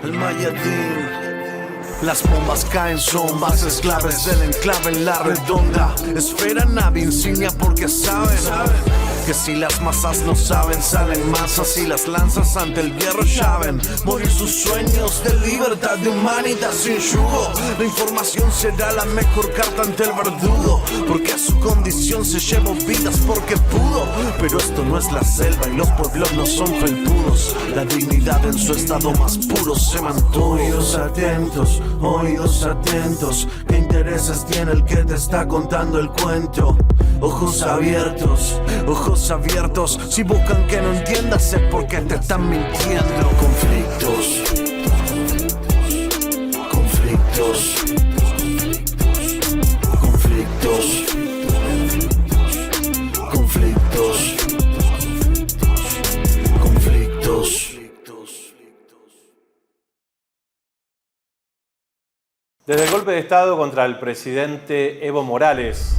El Mayadín. Las bombas caen, son bases claves del enclave en la redonda esfera, nave insignia porque saben que si las masas no saben, salen masas y las lanzas ante el hierro saben morir sus sueños de libertad, de humanidad sin yugo. La información será la mejor carta ante el verdugo, porque a su condición se llevó vidas porque pudo. Pero esto no es la selva y los pueblos no son felpudos. La dignidad en su estado más puro se mantuvo. Oídos atentos, ¿qué intereses tiene el que te está contando el cuento? Ojos abiertos, si buscan que no entiendas es porque te están mintiendo. Conflictos. Desde el golpe de Estado contra el presidente Evo Morales,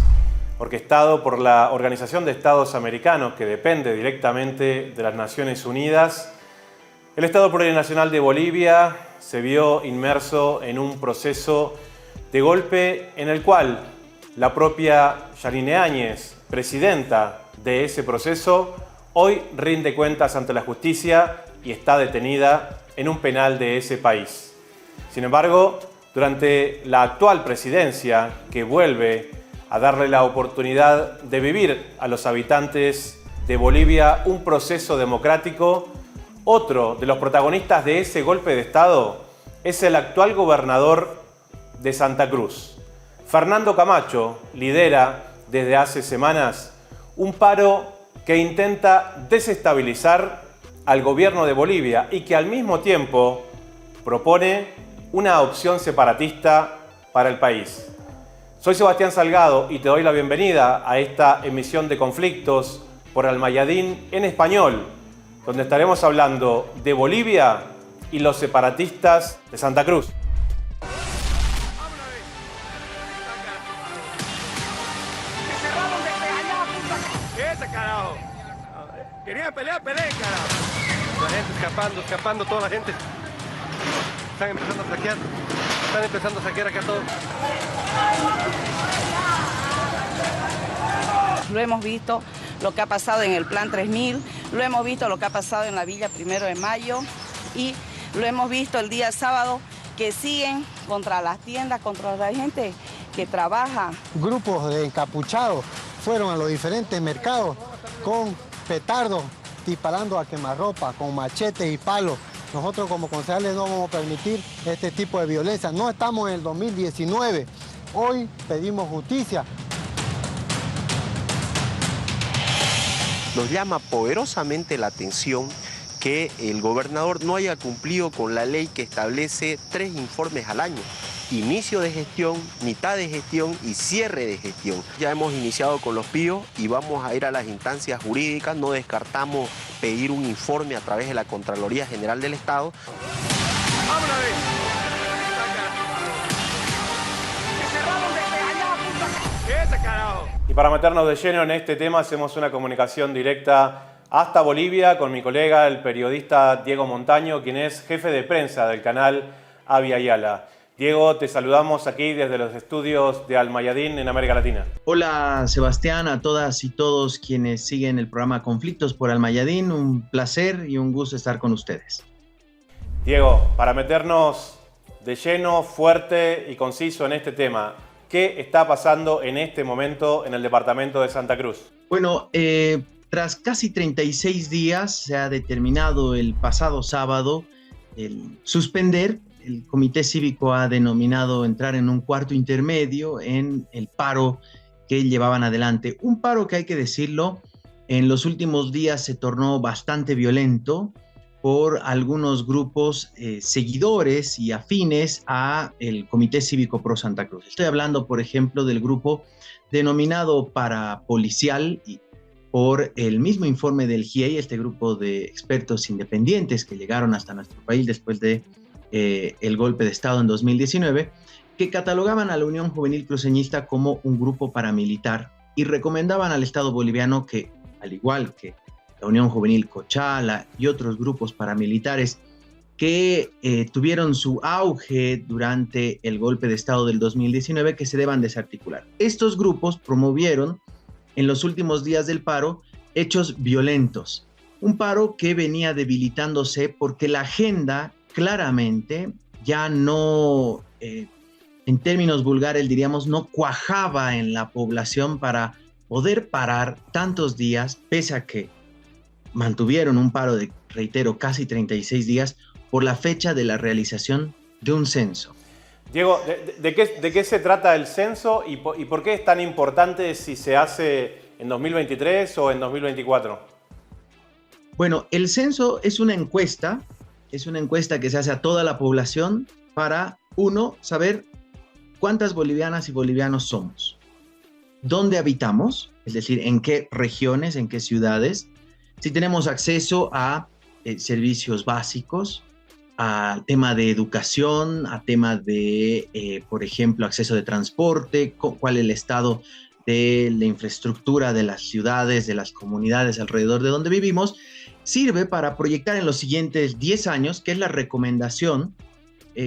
orquestado por la Organización de Estados Americanos, que depende directamente de las Naciones Unidas, el Estado Plurinacional de Bolivia se vio inmerso en un proceso de golpe en el cual la propia Yanine Áñez, presidenta de ese proceso, hoy rinde cuentas ante la justicia y está detenida en un penal de ese país. Sin embargo, durante la actual presidencia, que vuelve a darle la oportunidad de vivir a los habitantes de Bolivia un proceso democrático, otro de los protagonistas de ese golpe de Estado es el actual gobernador de Santa Cruz. Fernando Camacho lidera desde hace semanas un paro que intenta desestabilizar al gobierno de Bolivia y que al mismo tiempo propone una opción separatista para el país. Soy Sebastián Salgado y te doy la bienvenida a esta emisión de Conflictos por Al Mayadín en español, donde estaremos hablando de Bolivia y los separatistas de Santa Cruz. Querían pelear, peleen, carajo. La gente escapando, toda la gente. Están empezando a saquear acá todo. Lo hemos visto lo que ha pasado en el Plan 3000, lo hemos visto lo que ha pasado en la Villa 1 de Mayo y lo hemos visto el día sábado que siguen contra las tiendas, contra la gente que trabaja. Grupos de encapuchados fueron a los diferentes mercados con petardos, disparando a quemarropa, con machetes y palos. Nosotros como concejales no vamos a permitir este tipo de violencia. No estamos en el 2019. Hoy pedimos justicia. Nos llama poderosamente la atención que el gobernador no haya cumplido con la ley que establece 3 informes al año. Inicio de gestión, mitad de gestión y cierre de gestión. Ya hemos iniciado con los PIO y vamos a ir a las instancias jurídicas. No descartamos pedir un informe a través de la Contraloría General del Estado. Y para meternos de lleno en este tema, hacemos una comunicación directa hasta Bolivia con mi colega, el periodista Diego Montaño, quien es jefe de prensa del canal Avia Yala. Diego, te saludamos aquí desde los estudios de Al Mayadín en América Latina. Hola Sebastián, a todas y todos quienes siguen el programa Conflictos por Al Mayadín, un placer y un gusto estar con ustedes. Diego, para meternos de lleno, fuerte y conciso en este tema, ¿qué está pasando en este momento en el departamento de Santa Cruz? Bueno, tras casi 36 días se ha determinado el pasado sábado el suspender. El Comité Cívico ha denominado entrar en un cuarto intermedio en el paro que llevaban adelante. Un paro que, hay que decirlo, en los últimos días se tornó bastante violento por algunos grupos seguidores y afines a el Comité Cívico Pro Santa Cruz. Estoy hablando, por ejemplo, del grupo denominado Parapolicial y por el mismo informe del GIEI, este grupo de expertos independientes que llegaron hasta nuestro país después de el golpe de Estado en 2019, que catalogaban a la Unión Juvenil Cruceñista como un grupo paramilitar y recomendaban al Estado boliviano que, al igual que la Unión Juvenil Cochala y otros grupos paramilitares que tuvieron su auge durante el golpe de Estado del 2019 que se deban desarticular. Estos grupos promovieron en los últimos días del paro hechos violentos, un paro que venía debilitándose porque la agenda claramente ya no, en términos vulgares diríamos, no cuajaba en la población para poder parar tantos días, pese a que mantuvieron un paro de, reitero, casi 36 días por la fecha de la realización de un censo. Diego, ¿de qué se trata el censo y por qué es tan importante si se hace en 2023 o en 2024? Bueno, el censo es una encuesta que se hace a toda la población para, uno, saber cuántas bolivianas y bolivianos somos, dónde habitamos, es decir, en qué regiones, en qué ciudades, si tenemos acceso a servicios básicos, a tema de educación, a tema de, por ejemplo, acceso de transporte, cuál es el estado de la infraestructura de las ciudades, de las comunidades alrededor de donde vivimos, sirve para proyectar en los siguientes 10 años, que es la recomendación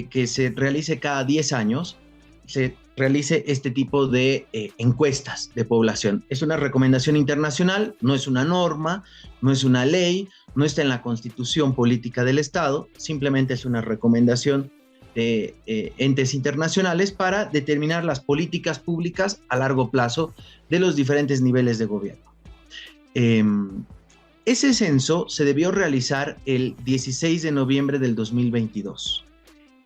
que se realice cada 10 años, se realice este tipo de encuestas de población. Es una recomendación internacional, no es una norma, no es una ley, no está en la Constitución Política del Estado, simplemente es una recomendación de entes internacionales para determinar las políticas públicas a largo plazo de los diferentes niveles de gobierno. Ese censo se debió realizar el 16 de noviembre del 2022.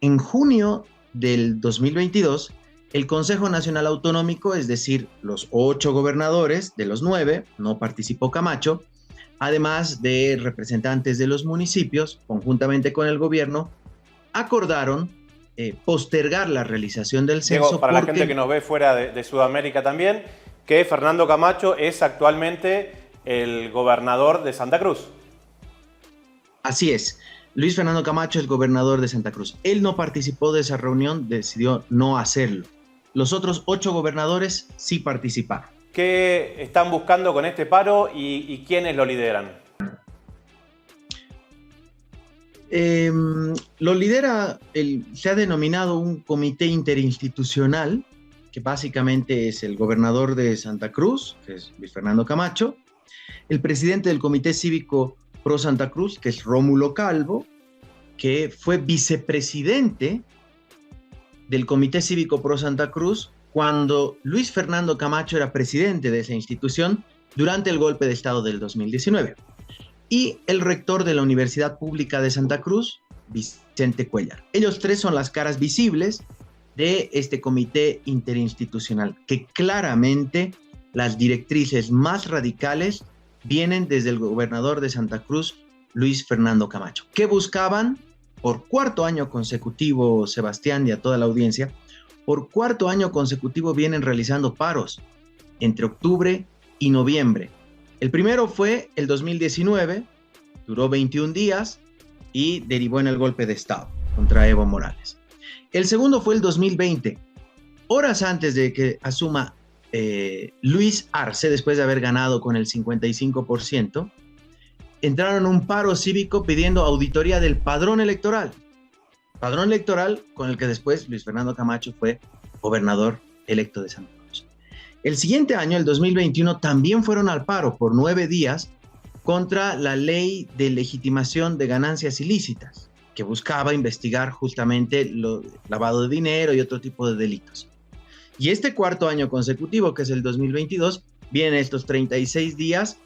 En junio del 2022, el Consejo Nacional Autonómico, es decir, los 8 gobernadores de los 9, no participó Camacho, además de representantes de los municipios, conjuntamente con el gobierno, acordaron postergar la realización del censo. Diego, para la gente que nos ve fuera de Sudamérica también, que Fernando Camacho es actualmente el gobernador de Santa Cruz. Así es. Luis Fernando Camacho es gobernador de Santa Cruz. Él no participó de esa reunión, decidió no hacerlo. Los otros 8 gobernadores sí participaron. ¿Qué están buscando con este paro y quiénes lo lideran? Lo lidera, se ha denominado un comité interinstitucional, que básicamente es el gobernador de Santa Cruz, que es Luis Fernando Camacho, el presidente del Comité Cívico Pro Santa Cruz, que es Rómulo Calvo, que fue vicepresidente del Comité Cívico Pro Santa Cruz cuando Luis Fernando Camacho era presidente de esa institución durante el golpe de Estado del 2019. Y el rector de la Universidad Pública de Santa Cruz, Vicente Cuellar. Ellos 3 son las caras visibles de este comité interinstitucional, que claramente las directrices más radicales vienen desde el gobernador de Santa Cruz, Luis Fernando Camacho. ¿Qué buscaban? Por 4º año consecutivo, Sebastián, y a toda la audiencia, por 4º año consecutivo vienen realizando paros entre octubre y noviembre. El primero fue el 2019, duró 21 días y derivó en el golpe de Estado contra Evo Morales. El segundo fue el 2020, horas antes de que asuma Luis Arce, después de haber ganado con el 55%, entraron en un paro cívico pidiendo auditoría del padrón electoral con el que después Luis Fernando Camacho fue gobernador electo de Santa Cruz. El siguiente año, el 2021, también fueron al paro por 9 días contra la ley de legitimación de ganancias ilícitas, que buscaba investigar justamente lavado de dinero y otro tipo de delitos. Y este 4º año consecutivo, que es el 2022, vienen estos 36 días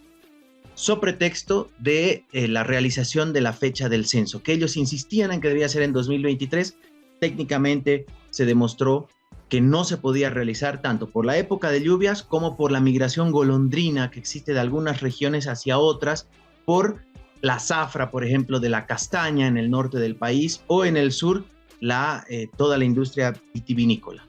so pretexto de la realización de la fecha del censo, que ellos insistían en que debía ser en 2023. Técnicamente se demostró que no se podía realizar tanto por la época de lluvias como por la migración golondrina que existe de algunas regiones hacia otras, por la zafra, por ejemplo, de la castaña en el norte del país, o en el sur toda la industria vitivinícola.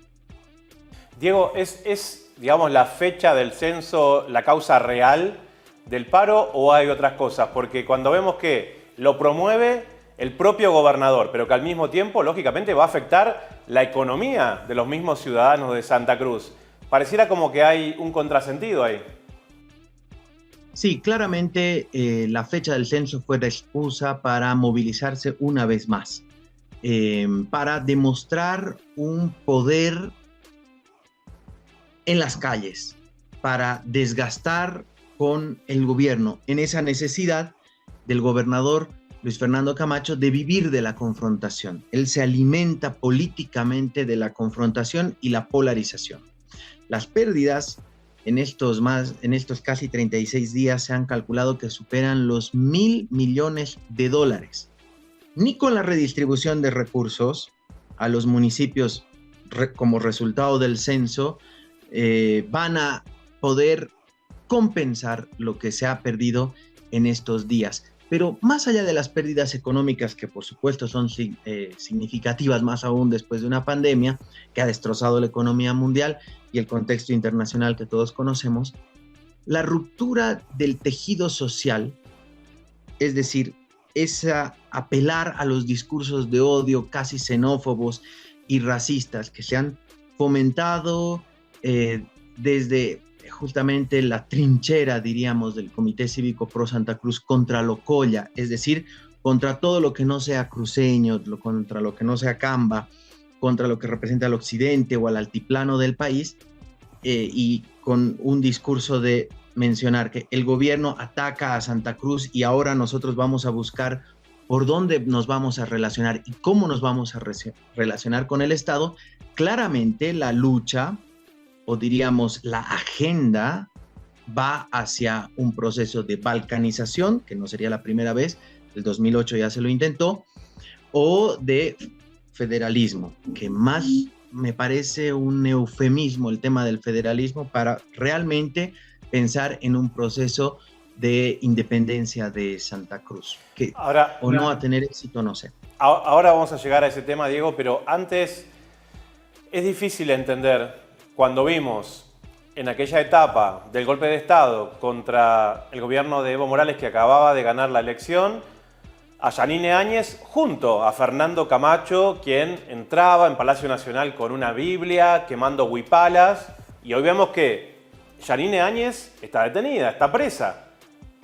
Diego, ¿es digamos, la fecha del censo la causa real del paro o hay otras cosas? Porque cuando vemos que lo promueve el propio gobernador, pero que al mismo tiempo, lógicamente, va a afectar la economía de los mismos ciudadanos de Santa Cruz, pareciera como que hay un contrasentido ahí. Sí, claramente la fecha del censo fue la excusa para movilizarse una vez más, para demostrar un poder en las calles, para desgastar con el gobierno en esa necesidad del gobernador Luis Fernando Camacho de vivir de la confrontación. Él se alimenta políticamente de la confrontación y la polarización. Las pérdidas en estos casi 36 días se han calculado que superan los $1.000 millones. Ni con la redistribución de recursos a los municipios como resultado del censo van a poder compensar lo que se ha perdido en estos días. Pero más allá de las pérdidas económicas, que por supuesto son significativas más aún después de una pandemia que ha destrozado la economía mundial y el contexto internacional que todos conocemos, la ruptura del tejido social, es decir, esa apelar a los discursos de odio casi xenófobos y racistas que se han fomentado desde justamente la trinchera, diríamos, del Comité Cívico Pro Santa Cruz contra Locoya, es decir, contra todo lo que no sea cruceño, contra lo que no sea Camba, contra lo que representa al occidente o al altiplano del país, y con un discurso de mencionar que el gobierno ataca a Santa Cruz y ahora nosotros vamos a buscar por dónde nos vamos a relacionar y cómo nos vamos a relacionar con el Estado. Claramente la lucha, o diríamos la agenda, va hacia un proceso de balcanización, que no sería la primera vez, el 2008 ya se lo intentó, o de federalismo, que más me parece un eufemismo el tema del federalismo para realmente pensar en un proceso de independencia de Santa Cruz, que ahora, o no a tener éxito, no sé. Ahora vamos a llegar a ese tema, Diego, pero antes es difícil entender cuando vimos en aquella etapa del golpe de Estado contra el gobierno de Evo Morales, que acababa de ganar la elección, a Yanine Áñez junto a Fernando Camacho, quien entraba en Palacio Nacional con una Biblia, quemando huipalas, y hoy vemos que Yanine Áñez está detenida, está presa,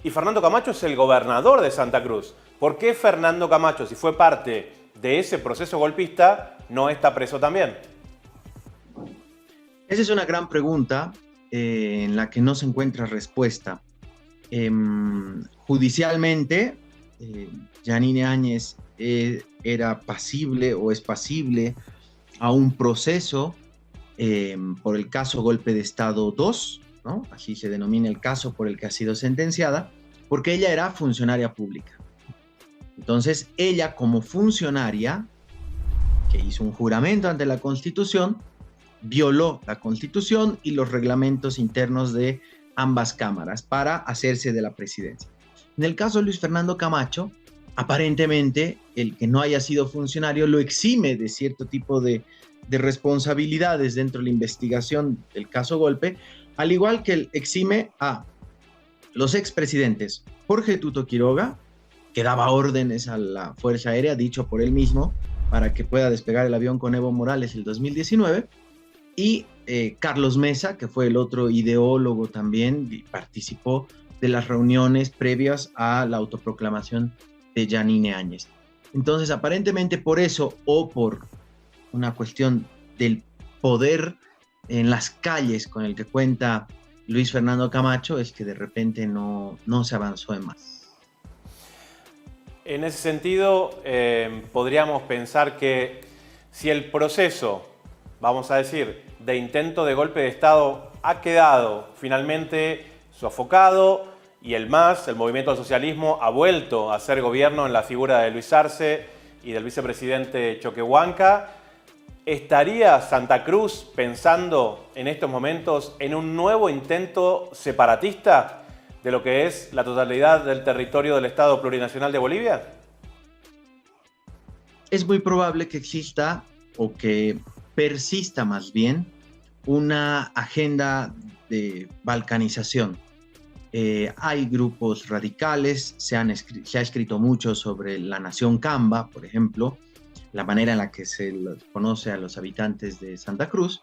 y Fernando Camacho es el gobernador de Santa Cruz. ¿Por qué Fernando Camacho, si fue parte de ese proceso golpista, no está preso también? Esa es una gran pregunta en la que no se encuentra respuesta. Judicialmente, Yanine Áñez era pasible o es pasible a un proceso por el caso Golpe de Estado 2, ¿no? Así se denomina el caso por el que ha sido sentenciada, porque ella era funcionaria pública. Entonces, ella como funcionaria, que hizo un juramento ante la Constitución, violó la Constitución y los reglamentos internos de ambas cámaras para hacerse de la presidencia. En el caso de Luis Fernando Camacho, aparentemente el que no haya sido funcionario lo exime de cierto tipo de responsabilidades dentro de la investigación del caso Golpe, al igual que exime a los expresidentes Jorge Tuto Quiroga, que daba órdenes a la Fuerza Aérea, dicho por él mismo, para que pueda despegar el avión con Evo Morales el 2019, y Carlos Mesa, que fue el otro ideólogo también, y participó de las reuniones previas a la autoproclamación de Yanine Áñez. Entonces, aparentemente por eso, o por una cuestión del poder en las calles con el que cuenta Luis Fernando Camacho, es que de repente no se avanzó en más. En ese sentido, podríamos pensar que si el proceso, vamos a decir, de intento de golpe de Estado ha quedado finalmente sofocado y el MAS, el movimiento del socialismo, ha vuelto a ser gobierno en la figura de Luis Arce y del vicepresidente Choquehuanca, ¿estaría Santa Cruz pensando en estos momentos en un nuevo intento separatista de lo que es la totalidad del territorio del Estado Plurinacional de Bolivia? Es muy probable que exista, o que persista más bien, una agenda de balcanización. Hay grupos radicales, se ha escrito mucho sobre la nación Camba, por ejemplo, la manera en la que se conoce a los habitantes de Santa Cruz.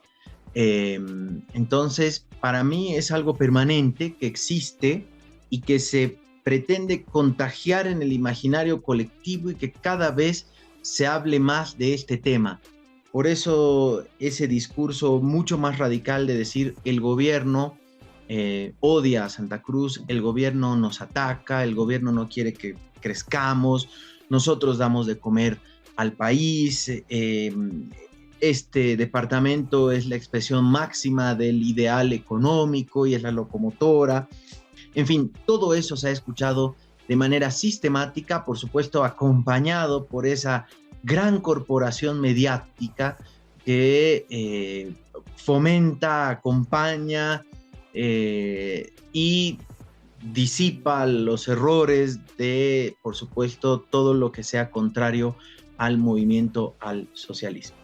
Entonces, para mí es algo permanente que existe y que se pretende contagiar en el imaginario colectivo y que cada vez se hable más de este tema. Por eso ese discurso mucho más radical de decir el gobierno odia a Santa Cruz, el gobierno nos ataca, el gobierno no quiere que crezcamos, nosotros damos de comer al país, este departamento es la expresión máxima del ideal económico y es la locomotora. En fin, todo eso se ha escuchado de manera sistemática, por supuesto acompañado por esa gran corporación mediática que fomenta, acompaña y disipa los errores de, por supuesto, todo lo que sea contrario al movimiento al socialismo.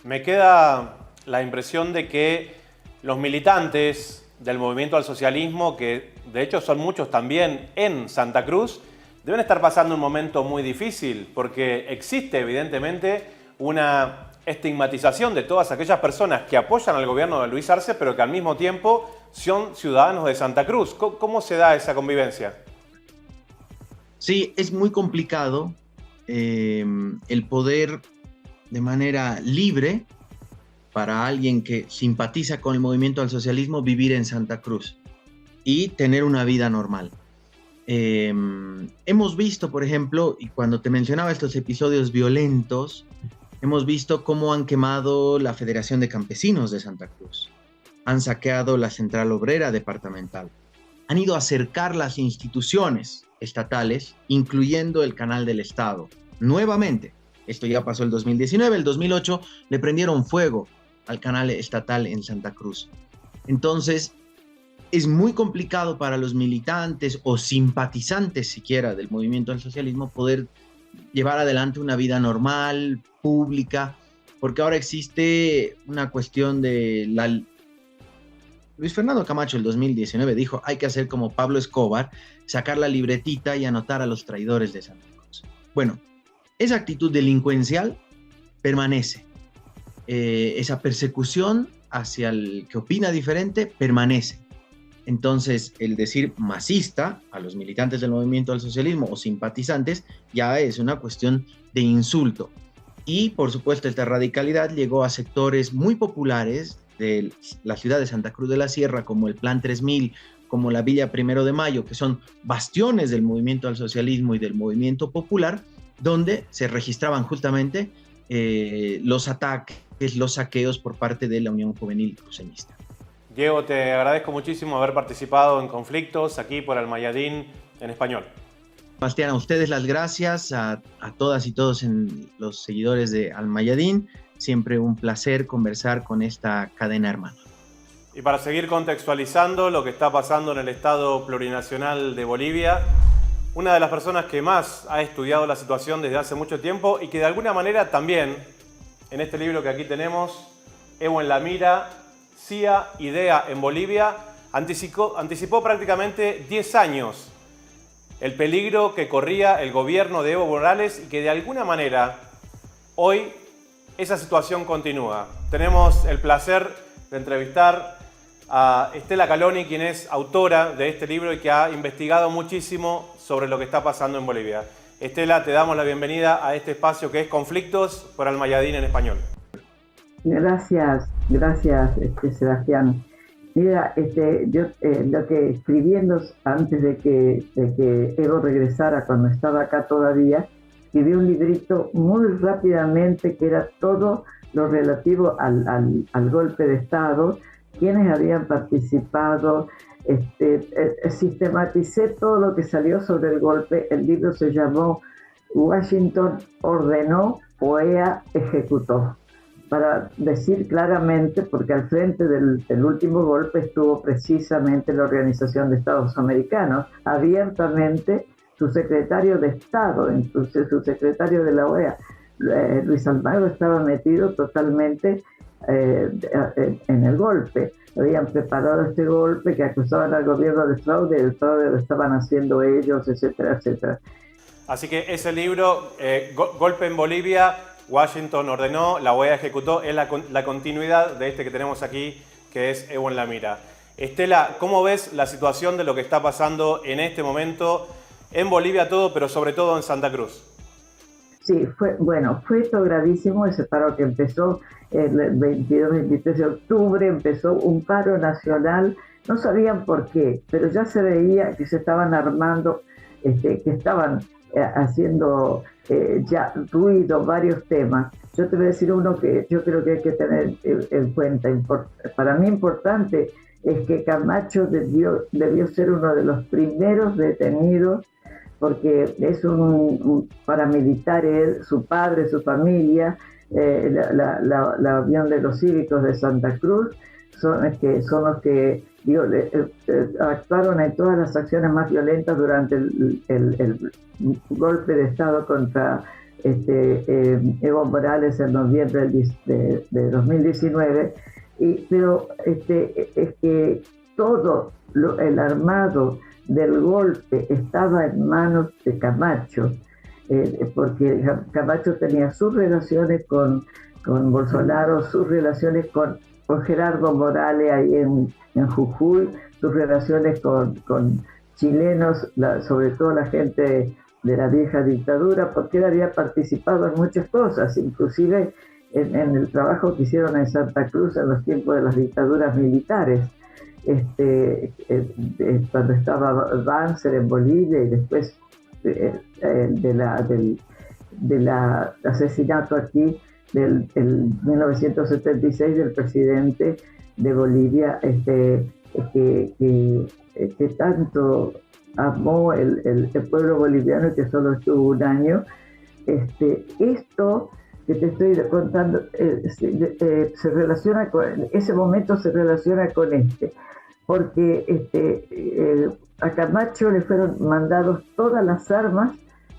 Me queda la impresión de que los militantes del movimiento al socialismo, que de hecho son muchos también en Santa Cruz, deben estar pasando un momento muy difícil porque existe evidentemente una estigmatización de todas aquellas personas que apoyan al gobierno de Luis Arce, pero que al mismo tiempo son ciudadanos de Santa Cruz. ¿Cómo se da esa convivencia? Sí, es muy complicado el poder de manera libre para alguien que simpatiza con el movimiento al socialismo vivir en Santa Cruz y tener una vida normal. Hemos visto, por ejemplo, y cuando te mencionaba estos episodios violentos, hemos visto cómo han quemado la Federación de Campesinos de Santa Cruz, han saqueado la Central Obrera Departamental, han ido a acercar las instituciones estatales, incluyendo el Canal del Estado. Nuevamente, esto ya pasó el 2019, el 2008 le prendieron fuego al canal estatal en Santa Cruz. Entonces, es muy complicado para los militantes o simpatizantes siquiera del movimiento al socialismo poder llevar adelante una vida normal, pública, porque ahora existe una cuestión de la... Luis Fernando Camacho el 2019 dijo, hay que hacer como Pablo Escobar, sacar la libretita y anotar a los traidores de Santa Cruz. Bueno, esa actitud delincuencial permanece. Esa persecución hacia el que opina diferente permanece. Entonces, el decir masista a los militantes del movimiento al socialismo o simpatizantes ya es una cuestión de insulto. Y, por supuesto, esta radicalidad llegó a sectores muy populares de la ciudad de Santa Cruz de la Sierra, como el Plan 3000, como la Villa Primero de Mayo, que son bastiones del movimiento al socialismo y del movimiento popular, donde se registraban justamente los ataques, los saqueos por parte de la Unión Juvenil Cruceñista. Diego, te agradezco muchísimo haber participado en Conflictos aquí por Almayadín en español. Bastián, a ustedes las gracias, a todas y todos los seguidores de Almayadín. Siempre un placer conversar con esta cadena hermana. Y para seguir contextualizando lo que está pasando en el Estado Plurinacional de Bolivia, una de las personas que más ha estudiado la situación desde hace mucho tiempo y que de alguna manera también, en este libro que aquí tenemos, Evo en la Mira, CIA, IDEA en Bolivia, anticipó prácticamente 10 años el peligro que corría el gobierno de Evo Morales y que de alguna manera hoy esa situación continúa. Tenemos el placer de entrevistar a Estela Caloni, quien es autora de este libro y que ha investigado muchísimo sobre lo que está pasando en Bolivia. Estela, te damos la bienvenida a este espacio que es Conflictos por Almayadín en español. Gracias, Sebastián. Mira, yo lo que escribiendo antes de que Evo regresara, cuando estaba acá todavía, escribí un librito muy rápidamente que era todo lo relativo al golpe de Estado, quienes habían participado, sistematicé todo lo que salió sobre el golpe. El libro se llamó Washington ordenó, OEA ejecutó, para decir claramente, porque al frente del último golpe estuvo precisamente la Organización de Estados Americanos, abiertamente su secretario de Estado, entonces su secretario de la OEA, Luis Almagro, estaba metido totalmente en el golpe. Habían preparado este golpe que acusaban al gobierno de fraude, el fraude lo estaban haciendo ellos, etcétera, etcétera. Así que ese libro, Golpe en Bolivia, Washington ordenó, la OEA ejecutó, es la continuidad de este que tenemos aquí, que es Evo en la Mira. Estela, ¿cómo ves la situación de lo que está pasando en este momento en Bolivia todo, pero sobre todo en Santa Cruz? Sí, fue todo gravísimo ese paro que empezó el 22-23 de octubre, empezó un paro nacional, no sabían por qué, pero ya se veía que se estaban armando, que estaban haciendo ya ruido varios temas. Yo te voy a decir uno que yo creo que hay que tener en cuenta, para mí importante, es que Camacho debió ser uno de los primeros detenidos, porque es un paramilitar, su padre, su familia, la Unión de los Cívicos de Santa Cruz, son los que actuaron en todas las acciones más violentas durante el golpe de Estado contra Evo Morales en noviembre de 2019, pero es que todo el armado del golpe estaba en manos de Camacho, porque Camacho tenía sus relaciones con Bolsonaro, sus relaciones con Gerardo Morales ahí en Jujuy, sus relaciones con chilenos, sobre todo la gente de la vieja dictadura, porque él había participado en muchas cosas, inclusive en el trabajo que hicieron en Santa Cruz en los tiempos de las dictaduras militares. Cuando estaba Banzer en Bolivia y después del asesinato aquí del 1976 del presidente de Bolivia, que tanto amó el pueblo boliviano y que solo estuvo un año. Esto que te estoy contando se relaciona con ese momento, se relaciona con porque a Camacho le fueron mandados todas las armas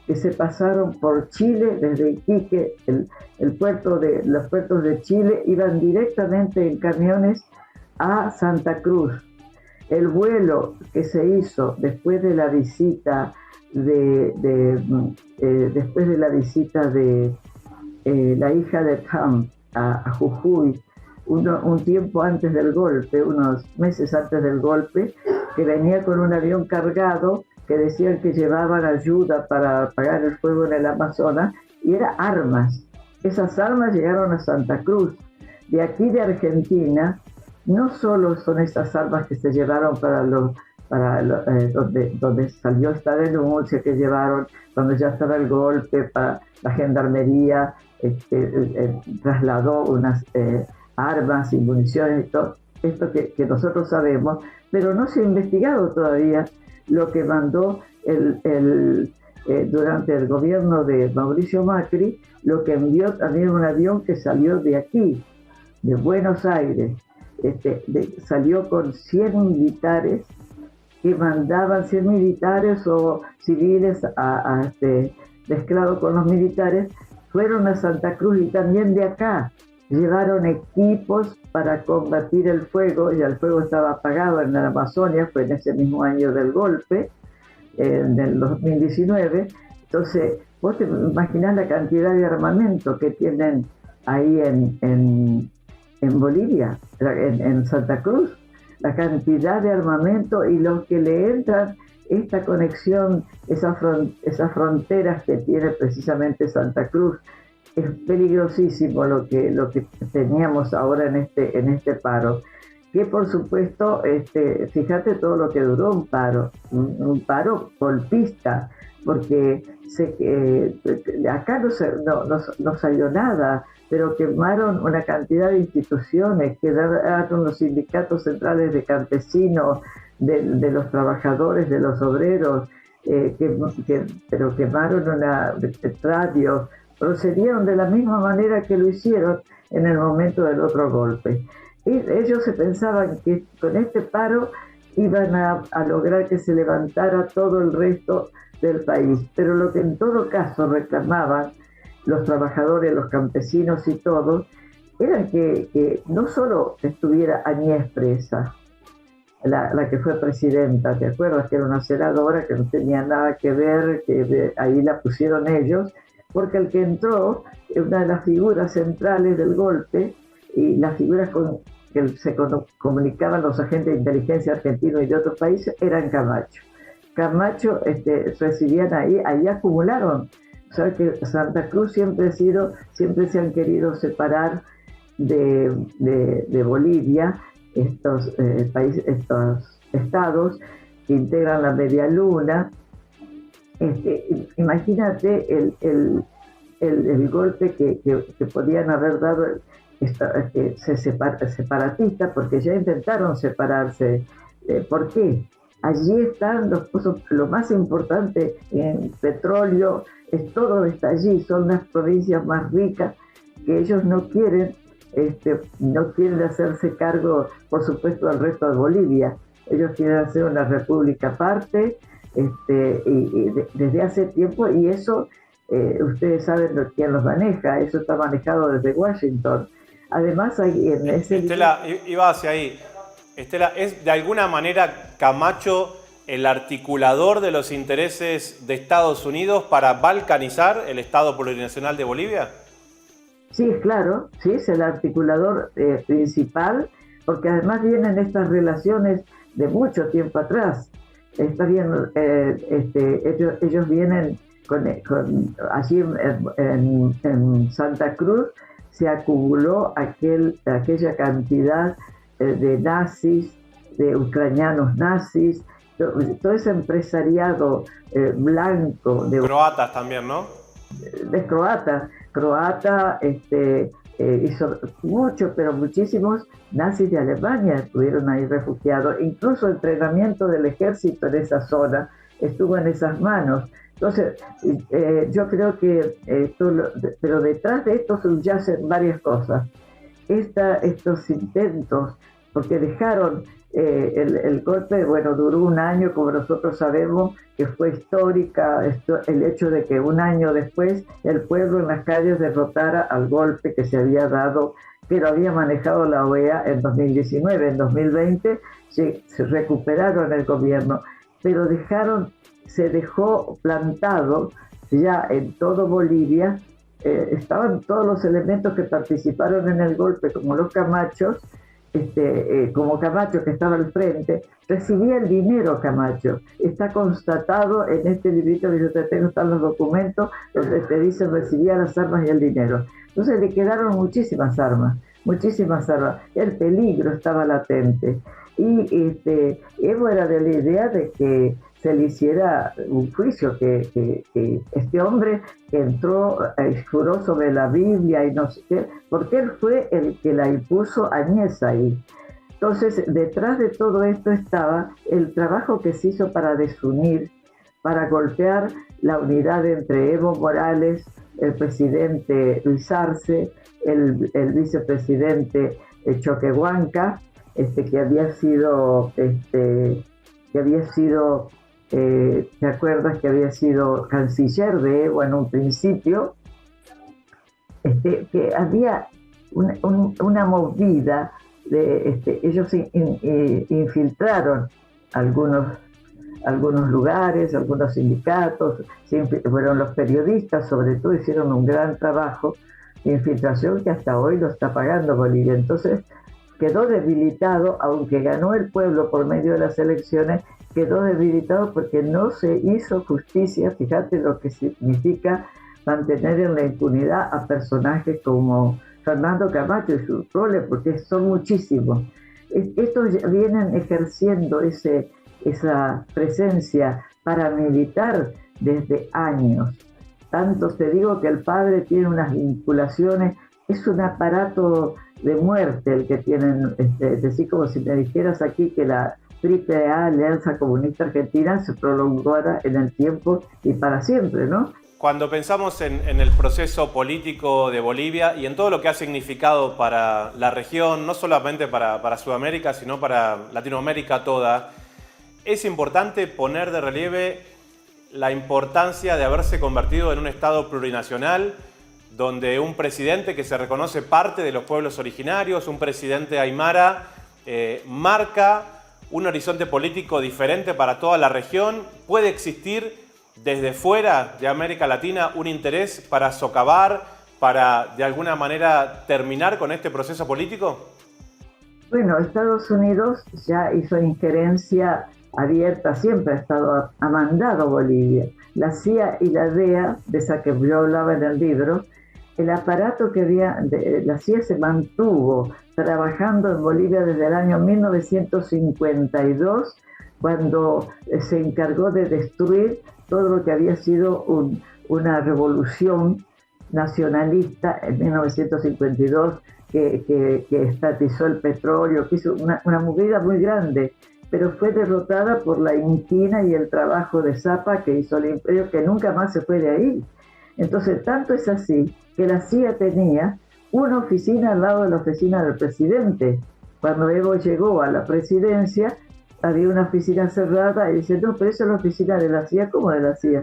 que se pasaron por Chile, desde Iquique, los puertos de Chile iban directamente en camiones a Santa Cruz. El vuelo que se hizo después de la visita de la hija de Trump a Jujuy, un tiempo antes del golpe, unos meses antes del golpe, que venía con un avión cargado que decían que llevaban ayuda para apagar el fuego en el Amazonas, y era armas. Esas armas llegaron a Santa Cruz. De aquí de Argentina, no solo son esas armas que se llevaron donde salió esta denuncia que llevaron cuando ya estaba el golpe, para la gendarmería trasladó unas armas y municiones y todo esto que nosotros sabemos, pero no se ha investigado todavía lo que mandó durante el gobierno de Mauricio Macri, lo que envió también un avión que salió de aquí, de Buenos Aires, salió con 100 militares, que mandaban 100 militares o civiles mezclados con los militares, fueron a Santa Cruz, y también de acá llevaron equipos para combatir el fuego. Ya el fuego estaba apagado en la Amazonia, fue en ese mismo año del golpe, en el 2019. Entonces, vos te imaginás la cantidad de armamento que tienen ahí en Bolivia, en Santa Cruz, la cantidad de armamento y lo que le entran, esta conexión, esas fronteras que tiene precisamente Santa Cruz. Es peligrosísimo lo que teníamos ahora en este paro, que por supuesto, fíjate todo lo que duró un paro golpista, porque acá no salió nada, pero quemaron una cantidad de instituciones, quedaron los sindicatos centrales de campesinos, de los trabajadores, de los obreros, pero quemaron una radio. Procedieron de la misma manera que lo hicieron en el momento del otro golpe. Y ellos se pensaban que con este paro iban a lograr que se levantara todo el resto del país, pero lo que en todo caso reclamaban los trabajadores, los campesinos y todos, era que no solo estuviera Añez presa, la que fue presidenta, ¿te acuerdas? Que era una senadora que no tenía nada que ver, que ahí la pusieron ellos, porque el que entró, una de las figuras centrales del golpe, y las figuras que se comunicaban los agentes de inteligencia argentinos y de otros países era en Camacho. Camacho residían ahí acumularon. O sea que Santa Cruz siempre se han querido separar de Bolivia, estos estados que integran la Media Luna. Imagínate el golpe que podían haber dado separatistas, porque ya intentaron separarse. ¿Por qué? Allí están los pozos, lo más importante en petróleo, todo está allí, son las provincias más ricas que ellos no quieren hacerse cargo, por supuesto, del resto de Bolivia. Ellos quieren hacer una república aparte, desde hace tiempo, y eso ustedes saben quién los maneja, eso está manejado desde Washington. Además, en ese... Estela, iba hacia ahí. Estela, ¿es de alguna manera Camacho el articulador de los intereses de Estados Unidos para balcanizar el Estado plurinacional de Bolivia? Sí, claro, sí, es el articulador principal, porque además vienen estas relaciones de mucho tiempo atrás. Está bien, ellos vienen allí en Santa Cruz se acumuló aquella cantidad de nazis, de ucranianos nazis, todo ese empresariado blanco. De croatas también, ¿no? De croata, hizo pero muchísimos nazis de Alemania estuvieron ahí refugiados, incluso el entrenamiento del ejército en esa zona estuvo en esas manos. Entonces, yo creo que pero detrás de esto subyacen varias cosas. Estos intentos, porque dejaron el golpe, duró un año, como nosotros sabemos, que fue histórica, el hecho de que un año después el pueblo en las calles derrotara al golpe que se había dado, que lo había manejado la OEA en 2019. En 2020 se recuperaron el gobierno, pero se dejó plantado ya en todo Bolivia, estaban todos los elementos que participaron en el golpe, como los Camachos, como Camacho, que estaba al frente, recibía el dinero Camacho. Está constatado en este librito que yo te tengo, están los documentos donde te dicen recibía las armas y el dinero. Entonces le quedaron muchísimas armas. El peligro estaba latente. Y Evo era de la idea de que se le hiciera un juicio, que este hombre entró, juró sobre la Biblia y no sé qué, porque él fue el que la impuso a Añez ahí. Entonces, detrás de todo esto estaba el trabajo que se hizo para desunir, para golpear la unidad entre Evo Morales, el presidente Luis Arce, el vicepresidente Choquehuanca, que había sido, ¿te acuerdas que había sido canciller de Evo en un principio? Que había una movida ellos infiltraron algunos lugares, algunos sindicatos, fueron los periodistas, sobre todo, hicieron un gran trabajo de infiltración que hasta hoy lo está pagando Bolivia. Entonces quedó debilitado, aunque ganó el pueblo por medio de las elecciones, quedó debilitado porque no se hizo justicia. Fíjate lo que significa mantener en la impunidad a personajes como Fernando Camacho y sus roles, porque son muchísimos. Estos vienen ejerciendo esa presencia paramilitar desde años. Tanto te digo que el padre tiene unas vinculaciones, es un aparato de muerte el que tienen, es decir, como si me dijeras aquí que la AAA, Alianza Comunista Argentina, se prolongara en el tiempo y para siempre, ¿no? Cuando pensamos en el proceso político de Bolivia y en todo lo que ha significado para la región, no solamente para Sudamérica, sino para Latinoamérica toda, es importante poner de relieve la importancia de haberse convertido en un Estado plurinacional, donde un presidente que se reconoce parte de los pueblos originarios, un presidente aymara, marca un horizonte político diferente para toda la región. ¿Puede existir desde fuera de América Latina un interés para socavar, para de alguna manera terminar con este proceso político? Bueno, Estados Unidos ya hizo injerencia abierta, siempre ha mandado Bolivia. La CIA y la DEA, de esa que yo hablaba en el libro, el aparato que había, la CIA se mantuvo trabajando en Bolivia desde el año 1952, cuando se encargó de destruir todo lo que había sido una revolución nacionalista en 1952, que estatizó el petróleo, que hizo una movida muy grande, pero fue derrotada por la inquina y el trabajo de Zappa que hizo el imperio, que nunca más se fue de ahí. Entonces, tanto es así que la CIA tenía una oficina al lado de la oficina del presidente. Cuando Evo llegó a la presidencia, había una oficina cerrada y dice, no, pero esa es la oficina de la CIA. ¿Cómo de la CIA?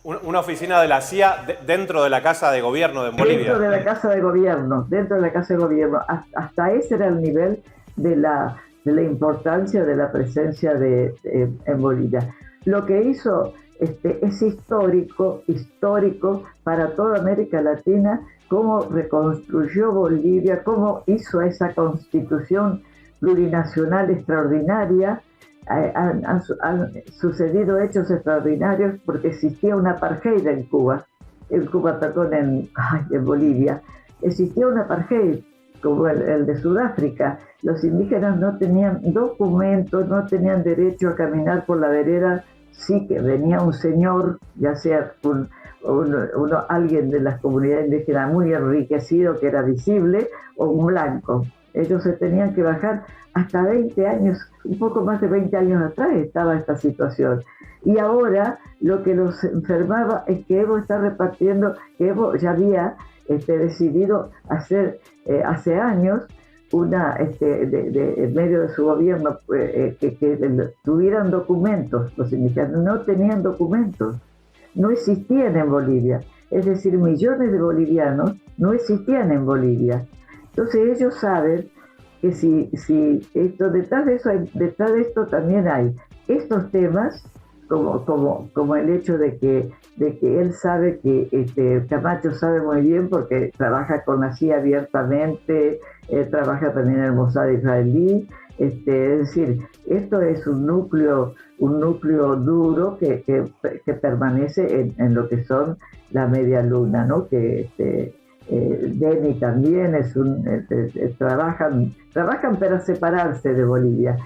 Una oficina de la CIA dentro de la Casa de Gobierno de Bolivia. Dentro de la Casa de Gobierno, dentro de la Casa de Gobierno. Hasta ese era el nivel de la importancia de la presencia en Bolivia. Lo que hizo es histórico para toda América Latina, cómo reconstruyó Bolivia, cómo hizo esa constitución plurinacional extraordinaria. Han sucedido hechos extraordinarios porque existía un apartheid en Bolivia. Existía un apartheid como el de Sudáfrica. Los indígenas no tenían documentos, no tenían derecho a caminar por la vereda. Sí que venía un señor, ya sea alguien de las comunidades indígenas muy enriquecido que era visible, o un blanco. Ellos se tenían que bajar hasta 20 años, un poco más de 20 años atrás estaba esta situación. Y ahora lo que los enfermaba es que Evo está repartiendo, que Evo ya había decidido hacer hace años en medio de su gobierno que tuvieran documentos. Los indígenas no tenían documentos, no existían en Bolivia, es decir, millones de bolivianos no existían en Bolivia. Entonces ellos saben que si detrás de esto también hay estos temas, como el hecho de que él sabe que Camacho sabe muy bien porque trabaja con la CIA abiertamente, trabaja también en el Mossad israelí, es decir, esto es un núcleo duro que permanece en lo que son la media luna, ¿no? Deni también trabajan para separarse de Bolivia.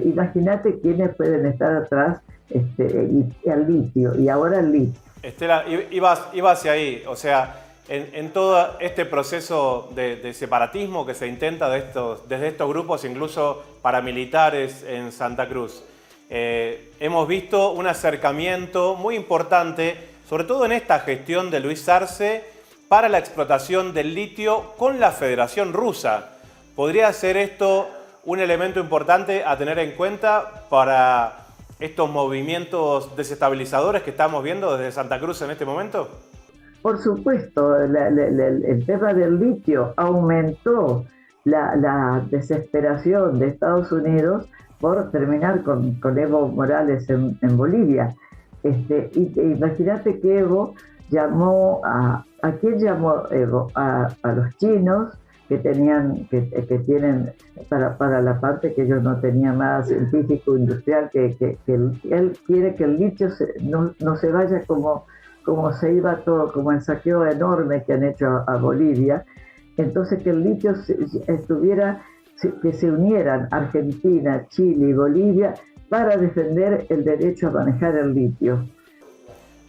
Imagínate quiénes pueden estar atrás y al litio, y ahora el litio. Estela, iba hacia ahí, o sea, en todo este proceso de separatismo que se intenta desde estos grupos, incluso paramilitares en Santa Cruz, hemos visto un acercamiento muy importante, sobre todo en esta gestión de Luis Arce, para la explotación del litio con la Federación Rusa. ¿Podría ser esto un elemento importante a tener en cuenta para estos movimientos desestabilizadores que estamos viendo desde Santa Cruz en este momento? Por supuesto, el tema del litio aumentó la desesperación de Estados Unidos por terminar con Evo Morales en Bolivia. Imagínate que Evo llamó ¿a quién llamó Evo? A los chinos que tienen para la parte que ellos no tenían nada científico industrial, que él quiere que el litio no se vaya como se iba todo, como el saqueo enorme que han hecho a Bolivia. Entonces que el litio que se unieran Argentina, Chile y Bolivia para defender el derecho a manejar el litio.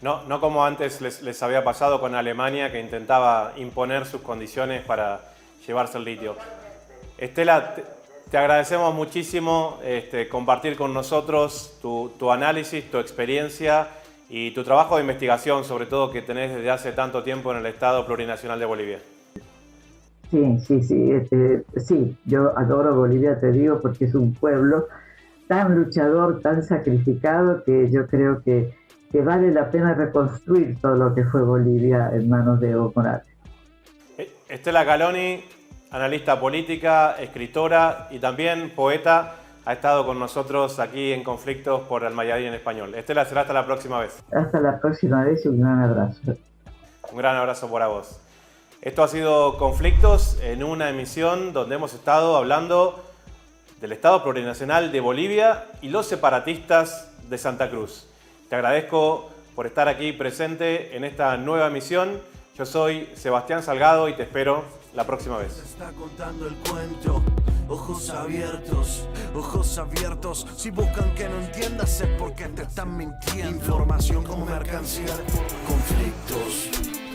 No como antes les había pasado con Alemania, que intentaba imponer sus condiciones para llevarse el litio. Estela, te agradecemos muchísimo compartir con nosotros tu análisis, tu experiencia y tu trabajo de investigación, sobre todo que tenés desde hace tanto tiempo en el Estado Plurinacional de Bolivia. Sí, yo adoro Bolivia, te digo, porque es un pueblo tan luchador, tan sacrificado, que yo creo que vale la pena reconstruir todo lo que fue Bolivia en manos de Evo Morales. Estela Caloni, analista política, escritora y también poeta, ha estado con nosotros aquí en Conflictos por Almayadín en Español. Estela, será hasta la próxima vez. Hasta la próxima vez y un gran abrazo. Un gran abrazo para vos. Esto ha sido Conflictos, en una emisión donde hemos estado hablando del Estado Plurinacional de Bolivia y los separatistas de Santa Cruz. Te agradezco por estar aquí presente en esta nueva emisión. Yo soy Sebastián Salgado y te espero la próxima vez. Está contando el cuento. Ojos abiertos. Si buscan que no entiendas es porque te están mintiendo. Información como mercancía. Conflictos.